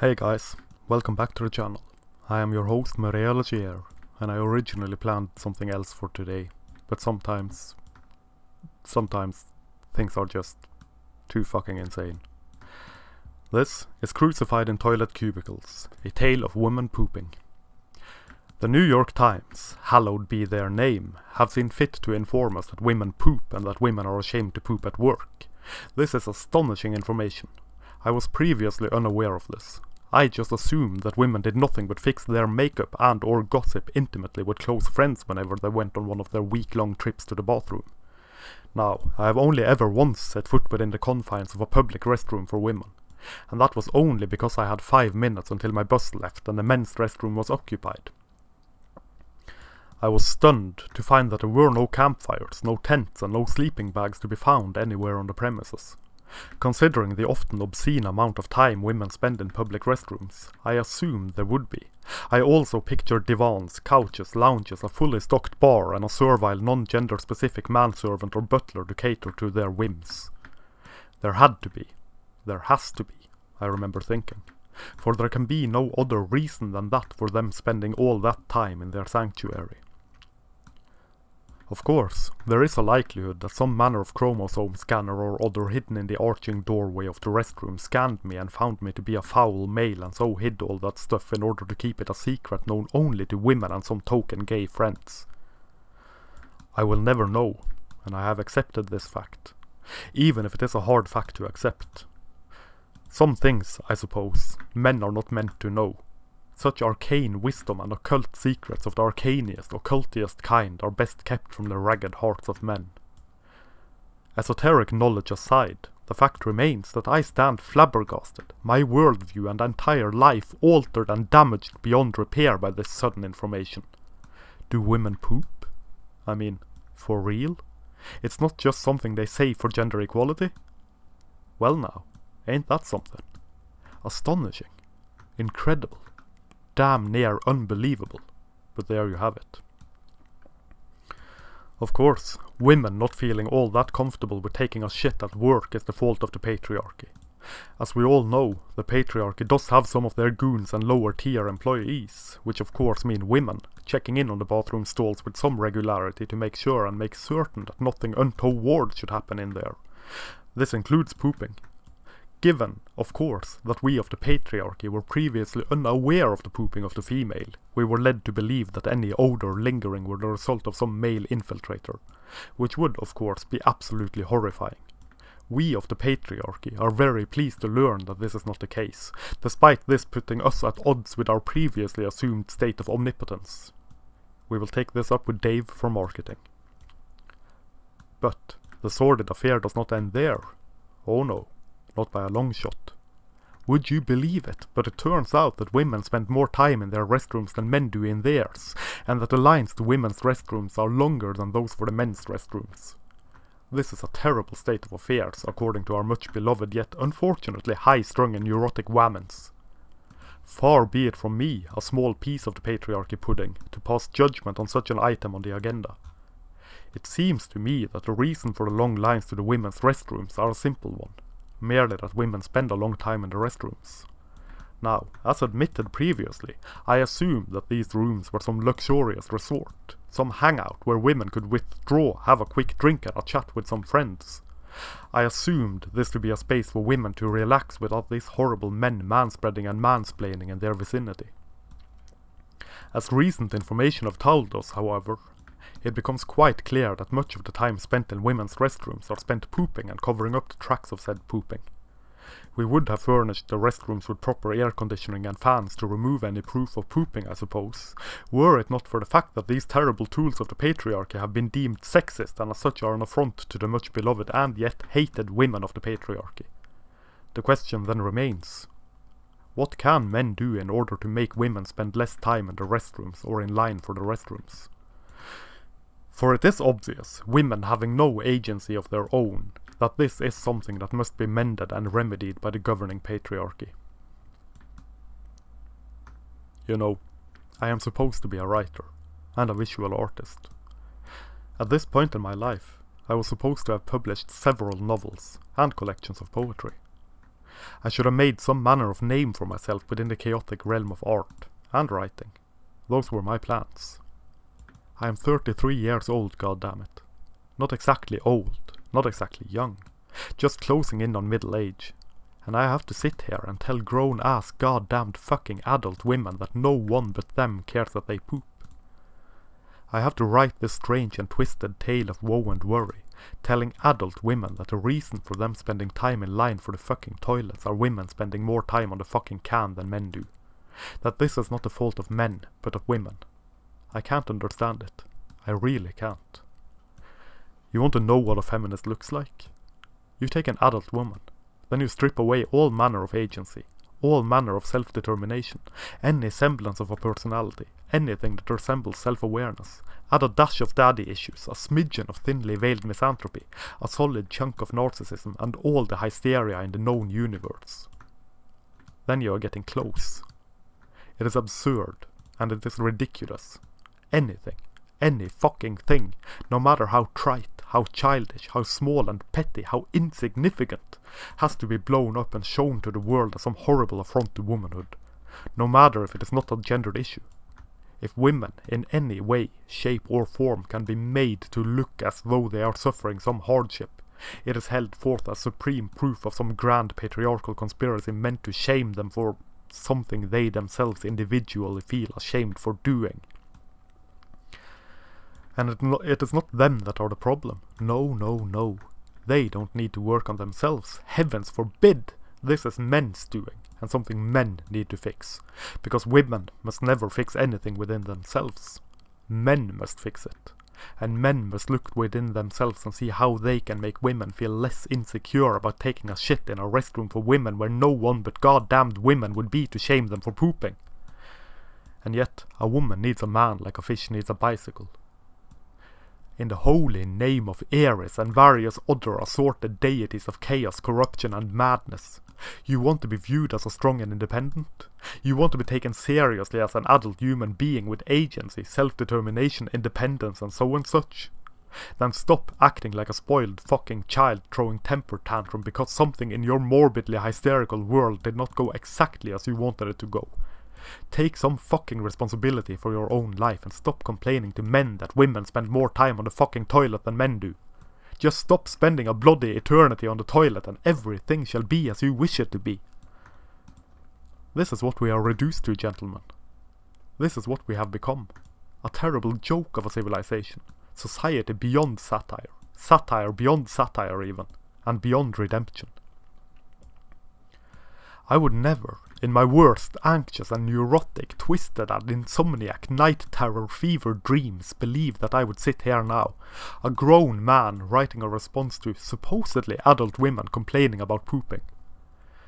Hey guys, welcome back to the channel. I am your host Maria Legier, and I originally planned something else for today, but sometimes things are just too fucking insane. This is Crucified in Toilet Cubicles, a tale of women pooping. The New York Times, hallowed be their name, have seen fit to inform us that women poop and that women are ashamed to poop at work. This is astonishing information. I was previously unaware of this. I just assumed that women did nothing but fix their makeup and or gossip intimately with close friends whenever they went on one of their week-long trips to the bathroom. Now, I have only ever once set foot within the confines of a public restroom for women, and that was only because I had 5 minutes until my bus left and the men's restroom was occupied. I was stunned to find that there were no campfires, no tents and no sleeping bags to be found anywhere on the premises. Considering the often obscene amount of time women spend in public restrooms, I assumed there would be. I also pictured divans, couches, lounges, a fully stocked bar and a servile non-gender specific manservant or butler to cater to their whims. There had to be. There has to be, I remember thinking. For there can be no other reason than that for them spending all that time in their sanctuary. Of course, there is a likelihood that some manner of chromosome scanner or other hidden in the arching doorway of the restroom scanned me and found me to be a foul male and so hid all that stuff in order to keep it a secret known only to women and some token gay friends. I will never know, and I have accepted this fact, even if it is a hard fact to accept. Some things, I suppose, men are not meant to know. Such arcane wisdom and occult secrets of the arcaniest, occultiest kind are best kept from the ragged hearts of men. Esoteric knowledge aside, the fact remains that I stand flabbergasted, my worldview and entire life altered and damaged beyond repair by this sudden information. Do women poop? I mean, for real? It's not just something they say for gender equality? Well now, ain't that something? Astonishing. Incredible. Damn near unbelievable, but there you have it. Of course, women not feeling all that comfortable with taking a shit at work is the fault of the patriarchy. As we all know, the patriarchy does have some of their goons and lower tier employees, which of course mean women, checking in on the bathroom stalls with some regularity to make sure and make certain that nothing untoward should happen in there. This includes pooping. Given, of course, that we of the patriarchy were previously unaware of the pooping of the female, we were led to believe that any odour lingering were the result of some male infiltrator, which would, of course, be absolutely horrifying. We of the patriarchy are very pleased to learn that this is not the case, despite this putting us at odds with our previously assumed state of omnipotence. We will take this up with Dave for marketing. But the sordid affair does not end there. Oh no. Not by a long shot. Would you believe it, but it turns out that women spend more time in their restrooms than men do in theirs, and that the lines to women's restrooms are longer than those for the men's restrooms. This is a terrible state of affairs, according to our much beloved yet unfortunately high-strung and neurotic whammons. Far be it from me, a small piece of the patriarchy pudding, to pass judgment on such an item on the agenda. It seems to me that the reason for the long lines to the women's restrooms are a simple one. Merely that women spend a long time in the restrooms. Now, as admitted previously, I assumed that these rooms were some luxurious resort, some hangout where women could withdraw, have a quick drink and a chat with some friends. I assumed this to be a space for women to relax without these horrible men manspreading and mansplaining in their vicinity. As recent information have told us, however, it becomes quite clear that much of the time spent in women's restrooms are spent pooping and covering up the tracks of said pooping. We would have furnished the restrooms with proper air conditioning and fans to remove any proof of pooping, I suppose, were it not for the fact that these terrible tools of the patriarchy have been deemed sexist and as such are an affront to the much beloved and yet hated women of the patriarchy. The question then remains, what can men do in order to make women spend less time in the restrooms or in line for the restrooms? For it is obvious, women having no agency of their own, that this is something that must be mended and remedied by the governing patriarchy. You know, I am supposed to be a writer, and a visual artist. At this point in my life, I was supposed to have published several novels, and collections of poetry. I should have made some manner of name for myself within the chaotic realm of art and writing. Those were my plans. I am 33 years old, goddammit. Not exactly old, not exactly young, just closing in on middle age. And I have to sit here and tell grown-ass goddamned fucking adult women that no one but them cares that they poop. I have to write this strange and twisted tale of woe and worry, telling adult women that the reason for them spending time in line for the fucking toilets are women spending more time on the fucking can than men do. That this is not the fault of men, but of women. I can't understand it. I really can't. You want to know what a feminist looks like? You take an adult woman, then you strip away all manner of agency, all manner of self-determination, any semblance of a personality, anything that resembles self-awareness, add a dash of daddy issues, a smidgen of thinly veiled misanthropy, a solid chunk of narcissism, and all the hysteria in the known universe. Then you are getting close. It is absurd, and it is ridiculous. Anything, any fucking thing, no matter how trite, how childish, how small and petty, how insignificant, has to be blown up and shown to the world as some horrible affront to womanhood, no matter if it is not a gendered issue. If women, in any way, shape or form, can be made to look as though they are suffering some hardship, it is held forth as supreme proof of some grand patriarchal conspiracy meant to shame them for something they themselves individually feel ashamed for doing. And it is not them that are the problem. No, no, no. They don't need to work on themselves. Heavens forbid! This is men's doing, and something men need to fix. Because women must never fix anything within themselves. Men must fix it. And men must look within themselves and see how they can make women feel less insecure about taking a shit in a restroom for women where no one but goddamned women would be to shame them for pooping. And yet, a woman needs a man like a fish needs a bicycle. In the holy name of Ares and various other assorted deities of chaos, corruption and madness, you want to be viewed as a strong and independent? You want to be taken seriously as an adult human being with agency, self-determination, independence and so and such? Then stop acting like a spoiled fucking child throwing temper tantrum because something in your morbidly hysterical world did not go exactly as you wanted it to go. Take some fucking responsibility for your own life and stop complaining to men that women spend more time on the fucking toilet than men do. Just stop spending a bloody eternity on the toilet and everything shall be as you wish it to be. This is what we are reduced to, gentlemen. This is what we have become. A terrible joke of a civilization. Society beyond satire. Satire beyond satire even. And beyond redemption. I would never, in my worst, anxious and neurotic, twisted and insomniac night terror fever dreams, believe that I would sit here now, a grown man writing a response to supposedly adult women complaining about pooping.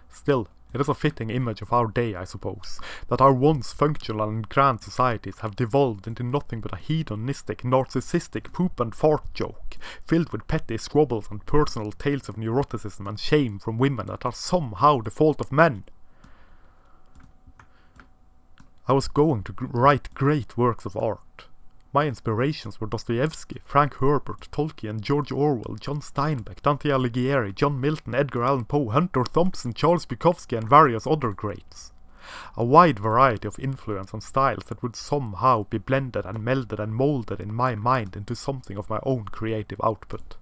Still, it is a fitting image of our day, I suppose, that our once functional and grand societies have devolved into nothing but a hedonistic, narcissistic poop and fart joke, filled with petty squabbles and personal tales of neuroticism and shame from women that are somehow the fault of men. I was going to write great works of art. My inspirations were Dostoevsky, Frank Herbert, Tolkien, George Orwell, John Steinbeck, Dante Alighieri, John Milton, Edgar Allan Poe, Hunter Thompson, Charles Bukowski and various other greats. A wide variety of influence and styles that would somehow be blended and melded and moulded in my mind into something of my own creative output.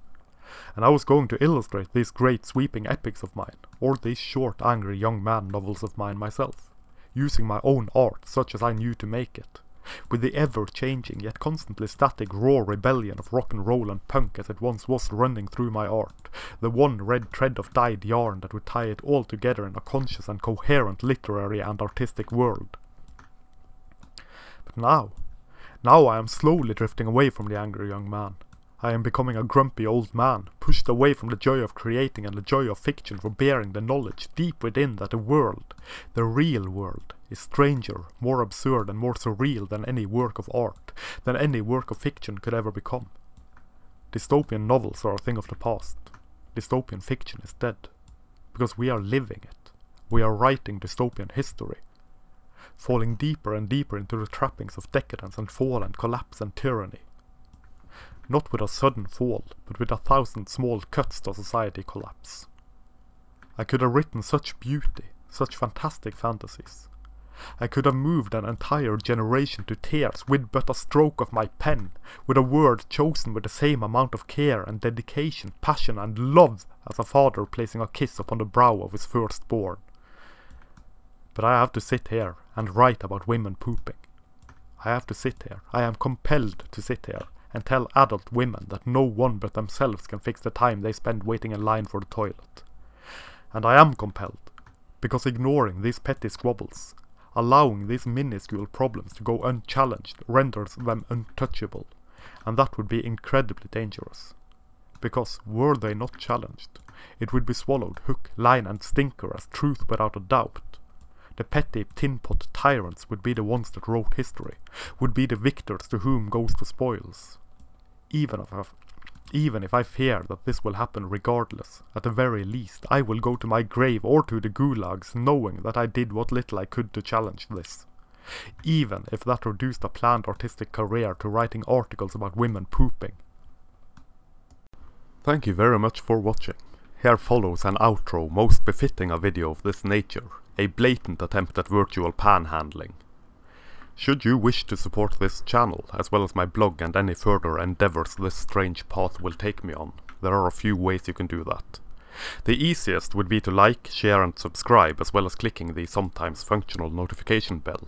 And I was going to illustrate these great sweeping epics of mine, or these short angry young man novels of mine myself, using my own art such as I knew to make it. With the ever-changing yet constantly static raw rebellion of rock and roll and punk as it once was running through my art, the one red thread of dyed yarn that would tie it all together in a conscious and coherent literary and artistic world. But now I am slowly drifting away from the angry young man. I am becoming a grumpy old man, pushed away from the joy of creating and the joy of fiction for bearing the knowledge deep within that the world, the real world, is stranger, more absurd and more surreal than any work of art, than any work of fiction could ever become. Dystopian novels are a thing of the past. Dystopian fiction is dead. Because we are living it. We are writing dystopian history. Falling deeper and deeper into the trappings of decadence and fall and collapse and tyranny. Not with a sudden fall, but with 1,000 small cuts to society collapse. I could have written such beauty, such fantastic fantasies. I could have moved an entire generation to tears with but a stroke of my pen, with a word chosen with the same amount of care and dedication, passion and love as a father placing a kiss upon the brow of his firstborn. But I have to sit here and write about women pooping. I have to sit here, I am compelled to sit here, and tell adult women that no one but themselves can fix the time they spend waiting in line for the toilet. And I am compelled, because ignoring these petty squabbles, allowing these minuscule problems to go unchallenged renders them untouchable, and that would be incredibly dangerous. Because were they not challenged, it would be swallowed hook, line and sinker as truth without a doubt. The petty tin-pot tyrants would be the ones that wrote history, would be the victors to whom goes the spoils. Even if I fear that this will happen regardless, at the very least I will go to my grave or to the gulags knowing that I did what little I could to challenge this. Even if that reduced a planned artistic career to writing articles about women pooping. Thank you very much for watching. Here follows an outro most befitting a video of this nature, a blatant attempt at virtual panhandling. Should you wish to support this channel, as well as my blog and any further endeavours this strange path will take me on, there are a few ways you can do that. The easiest would be to like, share and subscribe, as well as clicking the sometimes functional notification bell.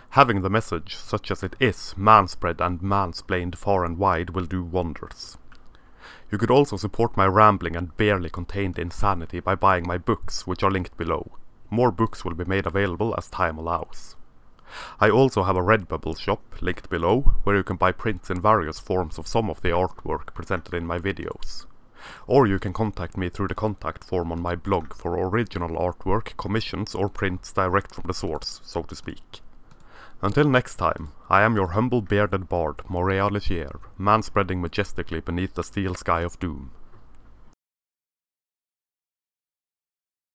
Having the message, such as it is, manspread and mansplained far and wide will do wonders. You could also support my rambling and barely contained insanity by buying my books, which are linked below. More books will be made available as time allows. I also have a Redbubble shop, linked below, where you can buy prints in various forms of some of the artwork presented in my videos. Or you can contact me through the contact form on my blog for original artwork, commissions or prints direct from the source, so to speak. Until next time, I am your humble bearded bard, Morea Legier, manspreading majestically beneath the steel sky of doom.